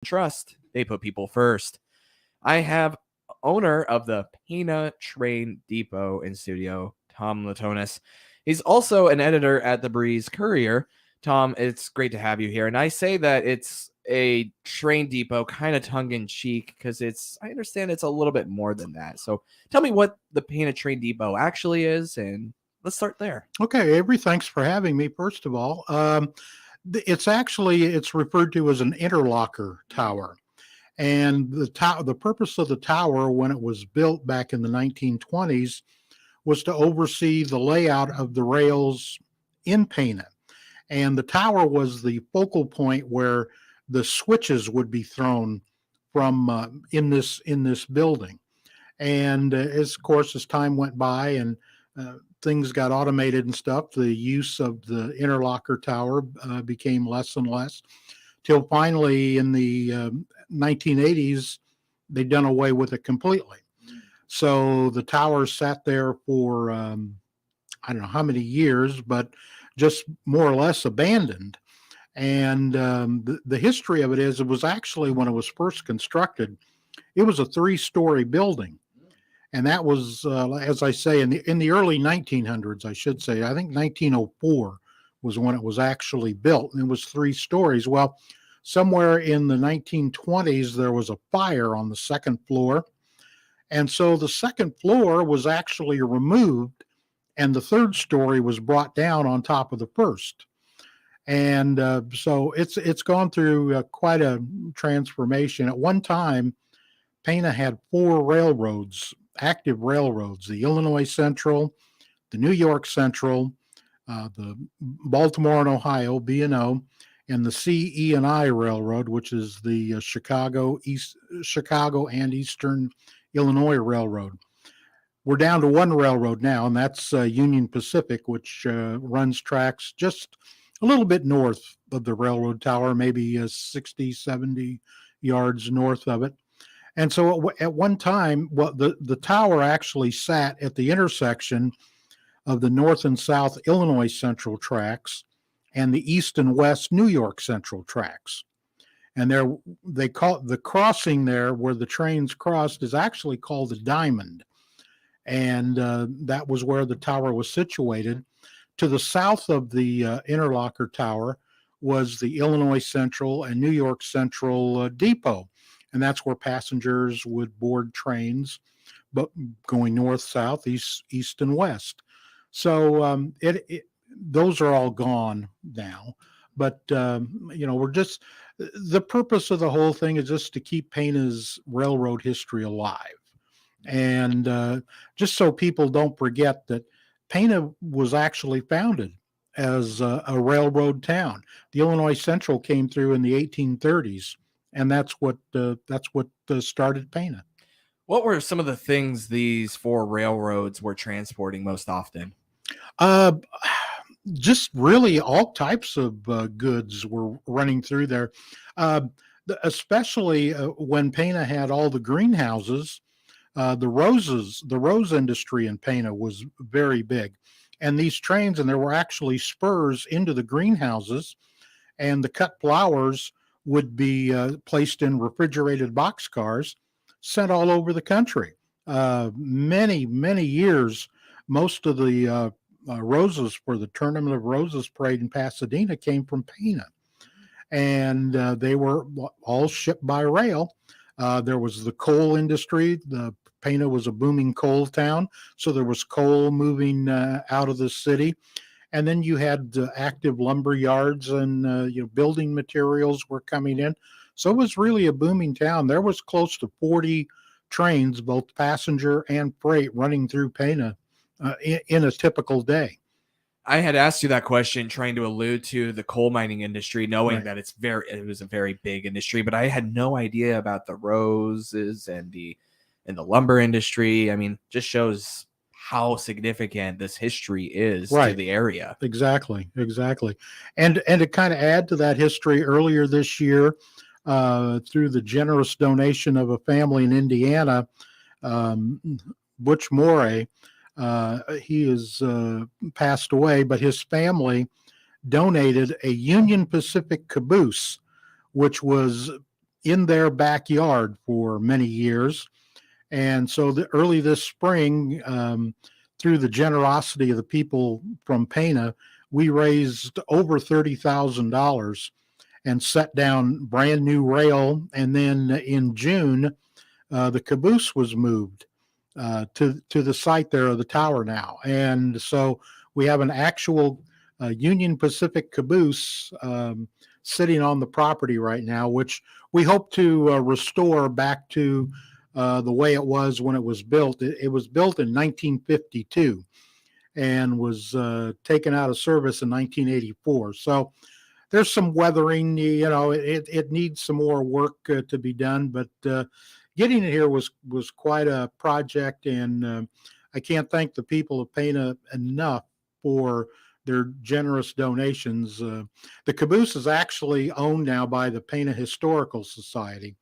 trust. They put people first. I have owner of the Pana Train Depot in studio, Tom Latonis. He's also an editor at the Breeze Courier. Tom, it's great to have you here. And I say that it's a train depot kind of tongue in cheek because I understand it's a little bit more than that. So tell me what the Pana Train Depot actually is, and let's start there. Okay, Avery, thanks for having me. First of all, it's referred to as an interlocker tower, and the purpose of the tower when it was built back in the 1920s was to oversee the layout of the rails in Pana, and the tower was the focal point where the switches would be thrown from in this building. And as of course, as time went by and things got automated and stuff, the use of the interlocker tower became less and less, till finally in the 1980s they'd done away with it completely. So the tower sat there for I don't know how many years, but just more or less abandoned. And the history of it is, it was actually, when it was first constructed, it was a 3-story building. And that was, as I say, in the early 1900s, I should say. I think 1904 was when it was actually built, and it was 3 stories. Well, somewhere in the 1920s, there was a fire on the second floor, and so the second floor was actually removed, and the 3rd story was brought down on top of the first. And so it's gone through quite a transformation. At one time, Pana had 4 railroads, active railroads: the Illinois Central, the New York Central, the Baltimore and Ohio B&O, and the CE&I Railroad, which is the Chicago and Eastern Illinois Railroad. We're down to 1 railroad now, and that's Union Pacific, which runs tracks just a little bit north of the railroad tower, maybe 60, 70 yards north of it. And so at one time, the tower actually sat at the intersection of the North and South Illinois Central tracks and the East and West New York Central tracks. And they call the crossing there where the trains crossed is actually called the Diamond. And that was where the tower was situated. To the south of the interlocker tower was the Illinois Central and New York Central depot. And that's where passengers would board trains, but going north, south, east, and west. So those are all gone now. But we're just, the purpose of the whole thing is just to keep Pana's railroad history alive, and just so people don't forget that Pana was actually founded as a railroad town. The Illinois Central came through in the 1830s. And that's what started Pana. What were some of the things these 4 railroads were transporting most often? Just really all types of goods were running through there, especially when Pana had all the greenhouses. The rose industry in Pana was very big. And these trains, and there were actually spurs into the greenhouses, and the cut flowers would be placed in refrigerated boxcars, sent all over the country. Many, many years, most of the roses for the Tournament of Roses parade in Pasadena came from Pana. And they were all shipped by rail. There was the coal industry. Pana was a booming coal town, so there was coal moving out of the city. And then you had active lumber yards, and building materials were coming in. So it was really a booming town. There was close to 40 trains, both passenger and freight, running through Pana in a typical day. I had asked you that question trying to allude to the coal mining industry, knowing that it was a very big industry, but I had no idea about the roses and the lumber industry. I mean, just shows how significant this history is to the area. Exactly. And to kind of add to that history, earlier this year, through the generous donation of a family in Indiana, Butch Morey, he has passed away, but his family donated a Union Pacific caboose, which was in their backyard for many years. And so early this spring, through the generosity of the people from Pana, we raised over $30,000 and set down brand new rail. And then in June, the caboose was moved to the site there of the tower now. And so we have an actual Union Pacific caboose sitting on the property right now, which we hope to restore back to the way it was when it was built. It was built in 1952 and was taken out of service in 1984. So there's some weathering, it needs some more work to be done, but getting it here was quite a project, and I can't thank the people of Pana enough for their generous donations. The caboose is actually owned now by the Pana Historical Society,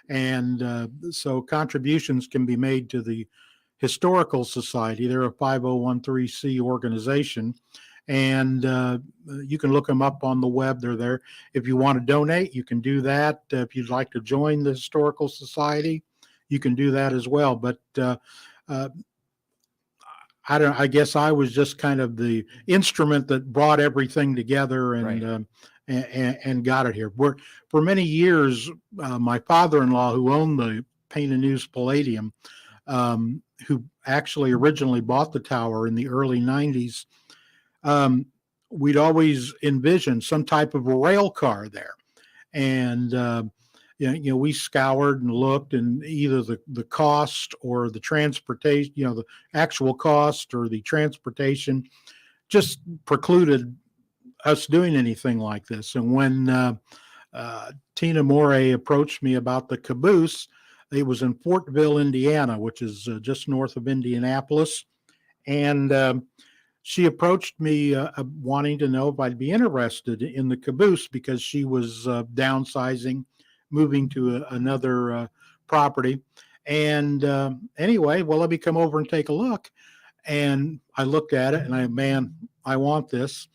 and so contributions can be made to the Historical Society. They're a 5013C organization, and you can look them up on the web. They're there. If you want to donate, you can do that. If you'd like to join the Historical Society, you can do that as well. But I guess I was just kind of the instrument that brought everything together and and got it here. For many years, my father-in-law, who owned the Pana News Palladium, who actually originally bought the tower in the early 90s, we'd always envisioned some type of a rail car there. And we scoured and looked, and either the cost or the transportation, the actual cost or the transportation just precluded us doing anything like this. And when Tina Moray approached me about the caboose, it was in Fortville, Indiana, which is just north of Indianapolis. And she approached me wanting to know if I'd be interested in the caboose because she was downsizing, moving to another property. And anyway, well, let me come over and take a look. And I looked at it and I want this.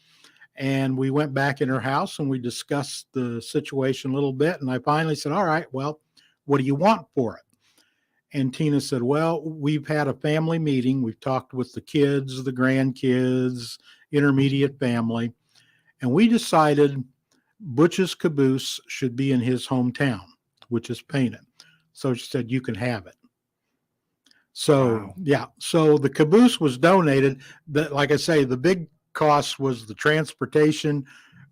And we went back in her house and we discussed the situation a little bit. And I finally said, all right, well, what do you want for it? And Tina said, well, we've had a family meeting. We've talked with the kids, the grandkids, intermediate family. And we decided Butch's caboose should be in his hometown, which is Pana. So she said, you can have it. So, wow. Yeah. So the caboose was donated. Like I say, the big cost was the transportation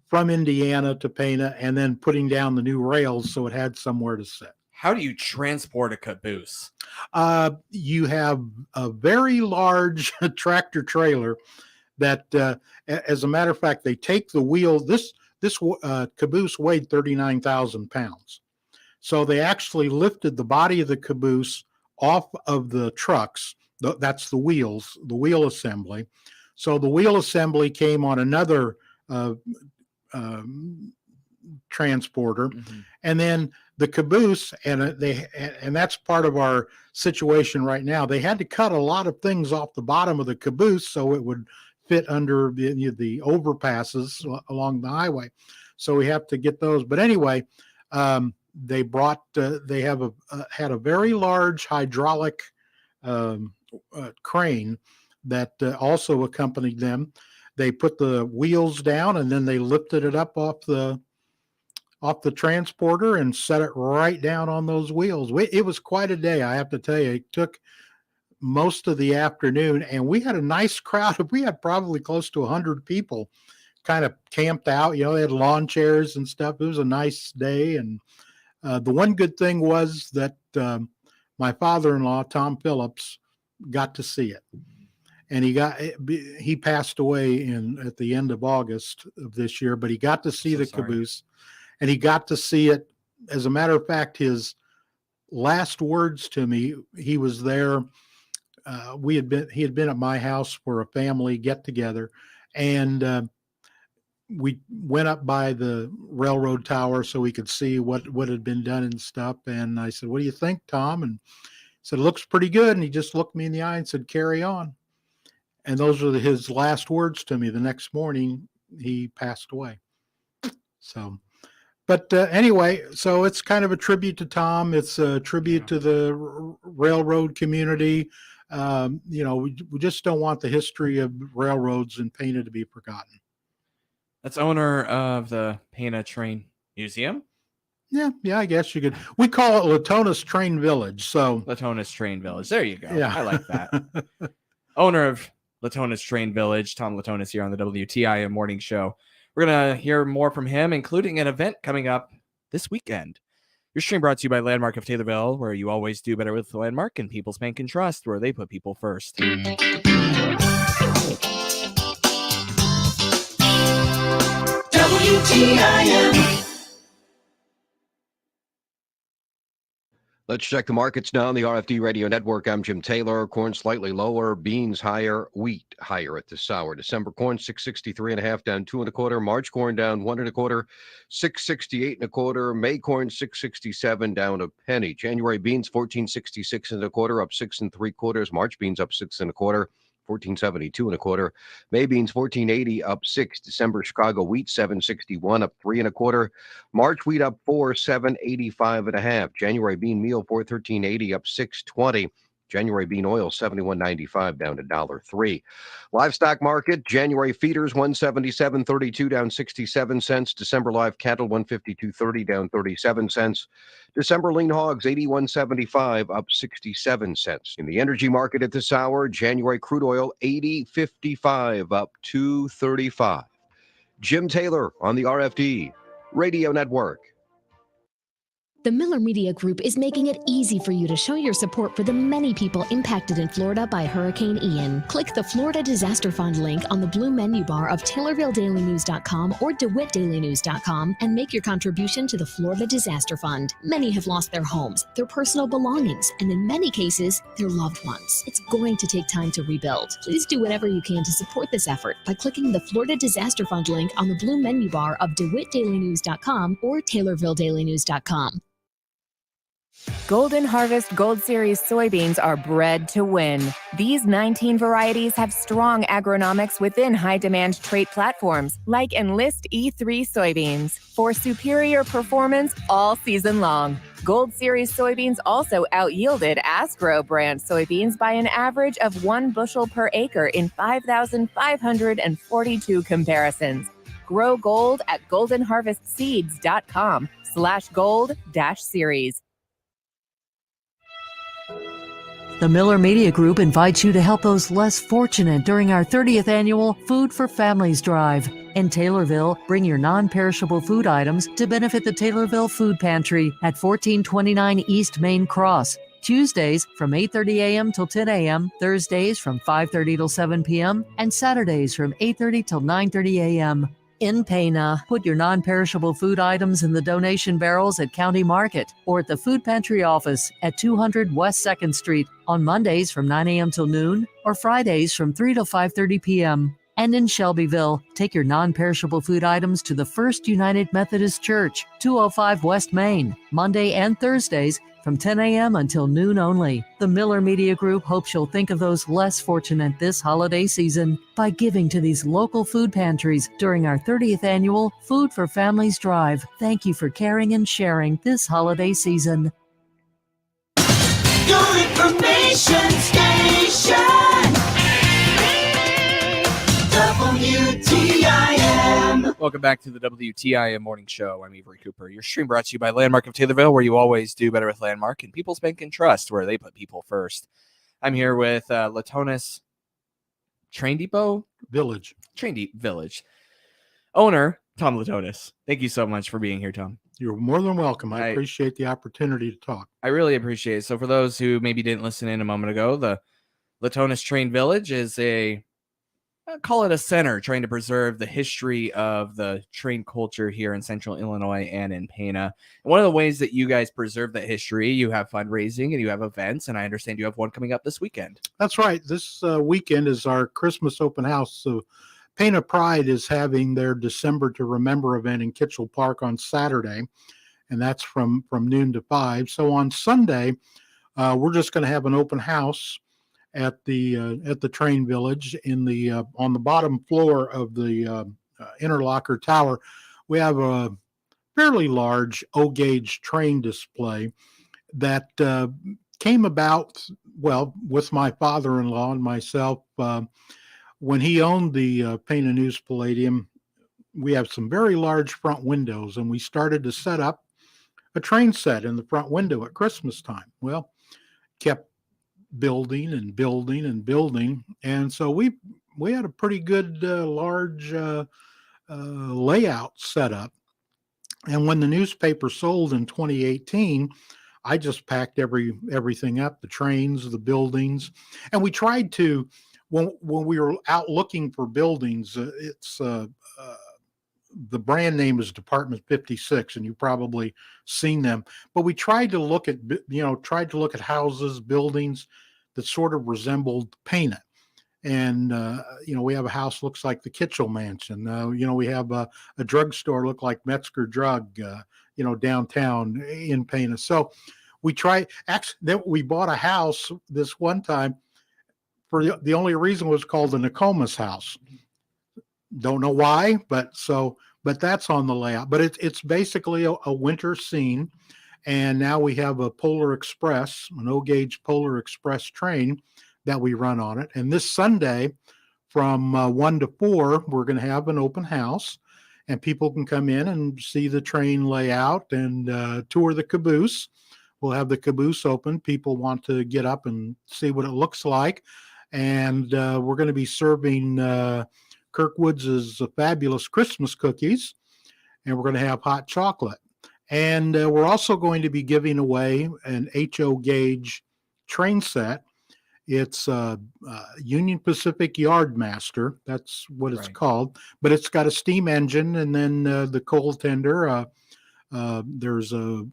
from Indiana to Pana and then putting down the new rails so it had somewhere to sit. How do you transport a caboose? You have a very large tractor trailer that, as a matter of fact, they take the wheel. This caboose weighed 39,000 pounds. So they actually lifted the body of the caboose off of the trucks. That's the wheels, the wheel assembly. So the wheel assembly came on another transporter, and then the caboose, and that's part of our situation right now. They had to cut a lot of things off the bottom of the caboose so it would fit under the overpasses along the highway. So we have to get those. But anyway, they had a very large hydraulic crane that also accompanied them. They put the wheels down and then they lifted it up off the transporter and set it right down on those wheels. It was quite a day, I have to tell you. It took most of the afternoon, and we had a nice crowd. We had probably close to 100 people kind of camped out. They had lawn chairs and stuff. It was a nice day. And the one good thing was that my father-in-law, Tom Phillips, got to see it. And he passed away at the end of August of this year, but he got to see the caboose, and he got to see it. As a matter of fact, his last words to me, he was there. He had been at my house for a family get together, and we went up by the railroad tower so we could see what had been done and stuff. And I said, "What do you think, Tom?" And he said, "It looks pretty good." And he just looked me in the eye and said, "Carry on." And those were his last words to me. The next morning, he passed away. So, But anyway, so it's kind of a tribute to Tom. It's a tribute to the railroad community. We just don't want the history of railroads in Pana to be forgotten. That's owner of the Pana Train Museum. Yeah, I guess you could. We call it Latonis Train Village. So Latonis Train Village. There you go. yeah, I like that. Owner of Latonis Train Village, Tom Latonis, here on the WTIM Morning Show. We're going to hear more from him, including an event coming up this weekend. Your stream brought to you by Landmark of Taylorville, where you always do better with Landmark, and People's Bank and Trust, where they put people first. WTIM. Let's check the markets now on the RFD Radio Network. I'm Jim Taylor. Corn slightly lower, beans higher, wheat higher at this hour. December corn 663.5 down 2 1/4. March corn down 1 1/4, 668 1/4. May corn 667 down a penny. January beans 1466 1/4 up 6 3/4. March beans up 6 1/4. 1472 1/4. May beans 1480 up 6. December Chicago wheat 761 up 3 1/4. March wheat up 4, 785 1/2. January bean meal 413.80 up 620. January bean oil 71.95 down to $1.03. Livestock market, January feeders 177.32 down 67 cents. December live cattle 152.30 down 37 cents. December lean hogs 81.75 up 67 cents. In the energy market at this hour, January crude oil 80.55 up 2.35. Jim Taylor on the RFD Radio Network. The Miller Media Group is making it easy for you to show your support for the many people impacted in Florida by Hurricane Ian. Click the Florida Disaster Fund link on the blue menu bar of TaylorvilleDailyNews.com or DeWittDailyNews.com and make your contribution to the Florida Disaster Fund. Many have lost their homes, their personal belongings, and in many cases, their loved ones. It's going to take time to rebuild. Please do whatever you can to support this effort by clicking the Florida Disaster Fund link on the blue menu bar of DeWittDailyNews.com or TaylorvilleDailyNews.com. Golden Harvest Gold Series soybeans are bred to win. These 19 varieties have strong agronomics within high-demand trait platforms like Enlist E3 soybeans for superior performance all season long. Gold Series soybeans also out-yielded Asgrow brand soybeans by an average of 1 bushel per acre in 5,542 comparisons. Grow gold at goldenharvestseeds.com/gold-series. The Miller Media Group invites you to help those less fortunate during our 30th annual Food for Families Drive. In Taylorville, bring your non-perishable food items to benefit the Taylorville Food Pantry at 1429 East Main Cross. Tuesdays from 8:30 a.m. till 10 a.m., Thursdays from 5:30 till 7 p.m., and Saturdays from 8:30 till 9:30 a.m. In Pana, put your non-perishable food items in the donation barrels at County Market or at the Food Pantry office at 200 West 2nd Street on Mondays from 9 a.m. till noon or Fridays from 3 to 5:30 p.m. And in Shelbyville, take your non-perishable food items to the First United Methodist Church, 205 West Main, Monday and Thursdays from 10 a.m. until noon only. The Miller Media Group hopes you'll think of those less fortunate this holiday season by giving to these local food pantries during our 30th annual Food for Families Drive. Thank you for caring and sharing this holiday season. Your information station, WTIM. Welcome back to the WTIM Morning Show. I'm Avery Cooper. Your stream brought to you by Landmark of Taylorville, where you always do better with Landmark, and People's Bank and Trust, where they put people first. I'm here with Latonis Train Depot Village. Village owner, Tom Latonis. Thank you so much for being here, Tom. You're more than welcome. I appreciate the opportunity to talk. I really appreciate it. So for those who maybe didn't listen in a moment ago, the Latonis Train Village is call it a center trying to preserve the history of the train culture here in central Illinois and in Pana. And one of the ways that you guys preserve that history, you have fundraising and you have events, and I understand you have one coming up this weekend. That's right. This weekend is our Christmas open house. So Pana Pride is having their December to Remember event in Kitchell Park on Saturday, and that's from noon to 5. So on Sunday, we're just going to have an open house at the train village in the on the bottom floor of the interlocker tower. We have fairly large O-gauge train display that came about, well, with my father-in-law and myself. When he owned the Pana News Palladium, we have some very large front windows, and we started to set up a train set in the front window at Christmas time. Well, kept building and building and building, and so we had a pretty good large layout set up. And when the newspaper sold in 2018, I just packed everything up, the trains, the buildings, and we tried to, when we were out looking for buildings, the brand name is Department 56, and you've probably seen them. But we tried to look at houses, buildings that sort of resembled Pana. And we have a house looks like the Kitchell Mansion. We have a drugstore look like Metzger Drug, downtown in Pana. So we we bought a house this one time for the only reason was called the Nokomis House. Don't know why, but that's on the layout. But it's basically a winter scene, and now we have a Polar Express, an O-gauge Polar Express train that we run on it. And this Sunday, from 1 to 4, we're going to have an open house, and people can come in and see the train layout and tour the caboose. We'll have the caboose open. People want to get up and see what it looks like, and we're going to be serving Kirkwoods' fabulous Christmas cookies, and we're going to have hot chocolate. And we're also going to be giving away an HO gauge train set. It's Union Pacific Yardmaster. That's what it's called. But it's got a steam engine, and then the coal tender. There's a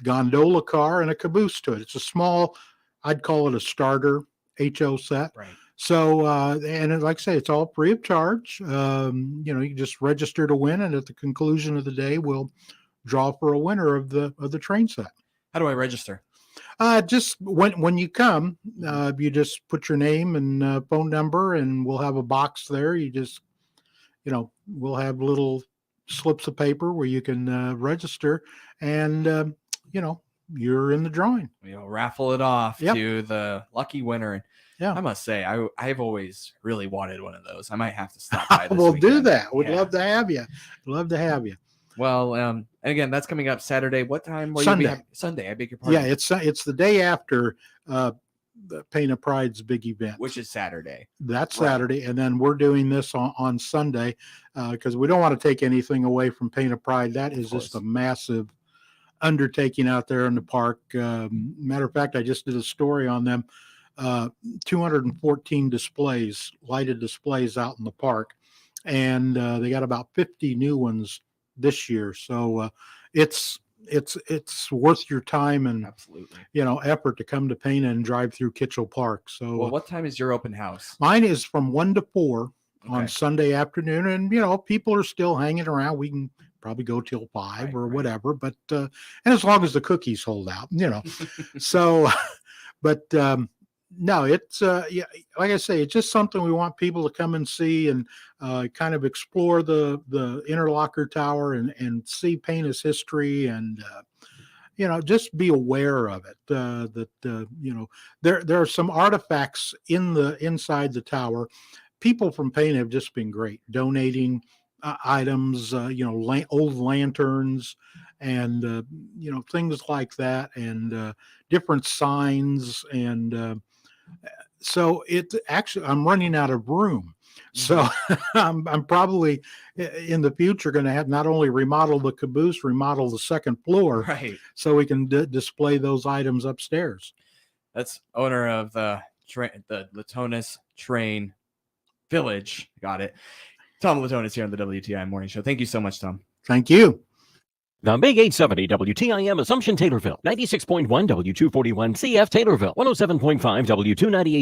gondola car and a caboose to it. It's a small, I'd call it a starter HO set. Right. So, and like I say, it's all free of charge. You just register to win, and at the conclusion of the day, we'll draw for a winner of the train set. How do I register? Just when you come, you just put your name and phone number, and we'll have a box there. You just, we'll have little slips of paper where you can register, and you're in the drawing. Raffle it off Yep. to the lucky winner. Yeah. I must say, I've always really wanted one of those. I might have to stop by this We'll do weekend. that. We'd Yeah. love to have you. Love to have you. Well, and again, that's coming up Saturday. What time will Sunday. you be Sunday, I beg your pardon. Yeah, it's the day after the Pana Pride's big event, Which is Saturday. That's Right. Saturday, and then we're doing this on Sunday because we don't want to take anything away from Pana Pride. That is just a massive undertaking out there in the park. Matter of fact, I just did a story on them. 214 displays, lighted displays out in the park, and they got about 50 new ones this year. So it's worth your time and Absolutely. effort to come to Pana and drive through Kitchell Park. So Well, what time is your open house? mine is from 1 to 4 on Okay. Sunday afternoon, and people are still hanging around. We can probably go till 5 or Right. whatever, but and as long as the cookies hold out, so but no, it's like I say, it's just something we want people to come and see and kind of explore the interlocker tower and see Pana's history and just be aware of it. There are some artifacts inside the tower. People from Pana have just been great, donating items, old lanterns and things like that, and different signs, and so it's actually, I'm running out of room. So I'm probably in the future going to have not only remodel the caboose, remodel the second floor, Right. so we can display those items upstairs. That's owner of the Latonis Train Village. Got it. Tom Latonis here on the WTIM Morning Show. Thank you so much, Tom. Thank you. The Big 870 WTIM Assumption Taylorville, 96.1 W241 CF Taylorville, 107.5 W298.